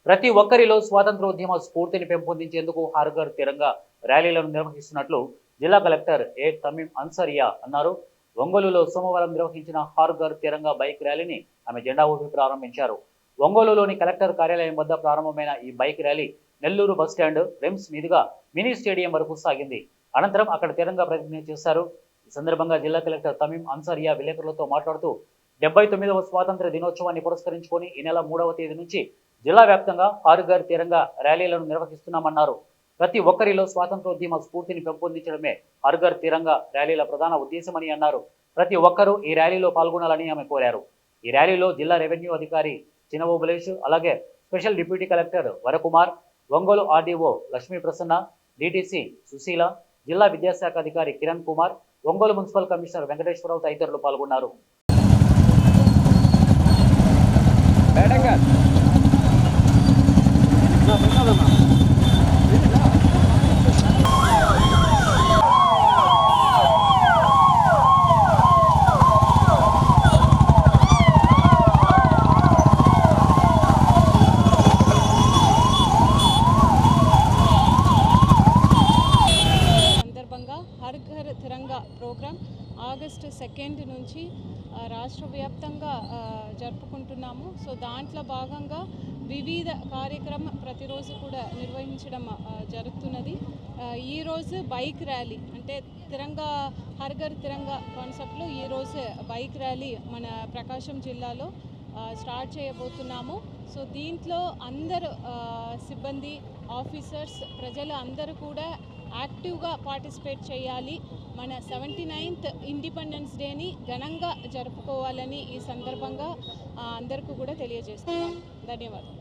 ప్రతి ఒక్కరిలో స్వాతంత్రోద్యమ స్ఫూర్తిని పెంపొందించేందుకు హర్ ఘర్ తిరంగా ర్యాలీలను నిర్వహిస్తున్నట్లు జిల్లా కలెక్టర్ ఏ తమీం అన్సారియా అన్నారు. ఒంగోలులో సోమవారం నిర్వహించిన హర్ ఘర్ తిరంగా బైక్ ర్యాలీని ఆమె జెండా ఊపి ప్రారంభించారు. ఒంగోలులోని కలెక్టర్ కార్యాలయం వద్ద ప్రారంభమైన ఈ bike rally Nellore bus stand RIMS మీదుగా మినీ స్టేడియం వరకు సాగింది. అనంతరం అక్కడ తిరంగా ప్రతిజ్ఞ చేశారు. ఈ సందర్భంగా జిల్లా కలెక్టర్ తమీం అన్సారియా విలేకరులతో మాట్లాడుతూ 79వ స్వాతంత్ర దినోత్సవాన్ని పురస్కరించుకొని ఈ నెల 3వ తేదీ నుంచి జిల్లా వ్యాప్తంగా హర్ ఘర్ తిరంగా ర్యాలీలను నిర్వహిస్తున్నామన్నారు. ప్రతి ఒక్కరిలో స్వాతంత్రోద్యమ స్ఫూర్తిని పెంపొందించడమే హర్ ఘర్ తిరంగా ర్యాలీల ప్రధాన ఉద్దేశమని అన్నారు. ప్రతి ఒక్కరూ ఈ ర్యాలీలో పాల్గొనాలని ఆమె కోరారు. ఈ ర్యాలీలో జిల్లా రెవెన్యూ అధికారి చినబోబులేష్, అలాగే special deputy collector Varakumar, Ongole RDO Lakshmi Prasanna, DTC Susheela, జిల్లా విద్యాశాఖ అధికారి కిరణ్ కుమార్, ఒంగోలు మున్సిపల్ కమిషనర్ వెంకటేశ్వరరావు తదితరులు పాల్గొన్నారు. హర్ ఘర్ తిరంగా ప్రోగ్రాం ఆగస్టు 2 నుంచి రాష్ట్ర వ్యాప్తంగా జరుపుకుంటున్నాము. సో దాంట్లో భాగంగా వివిధ కార్యక్రమం ప్రతిరోజు కూడా నిర్వహించడం జరుగుతున్నది. ఈరోజు బైక్ ర్యాలీ అంటే తిరంగా హర్ ఘర్ తిరంగా కాన్సెప్ట్లో ఈరోజు బైక్ ర్యాలీ మన ప్రకాశం జిల్లాలో స్టార్ట్ చేయబోతున్నాము. సో దీంట్లో అందరు సిబ్బంది, ఆఫీసర్స్, ప్రజలు అందరూ కూడా యాక్టివ్గా పార్టిసిపేట్ చేయాలి. మన 79th ఇండిపెండెన్స్ డేని ఘనంగా జరుపుకోవాలని ఈ సందర్భంగా అందరికీ కూడా తెలియజేస్తున్నాం. ధన్యవాదాలు.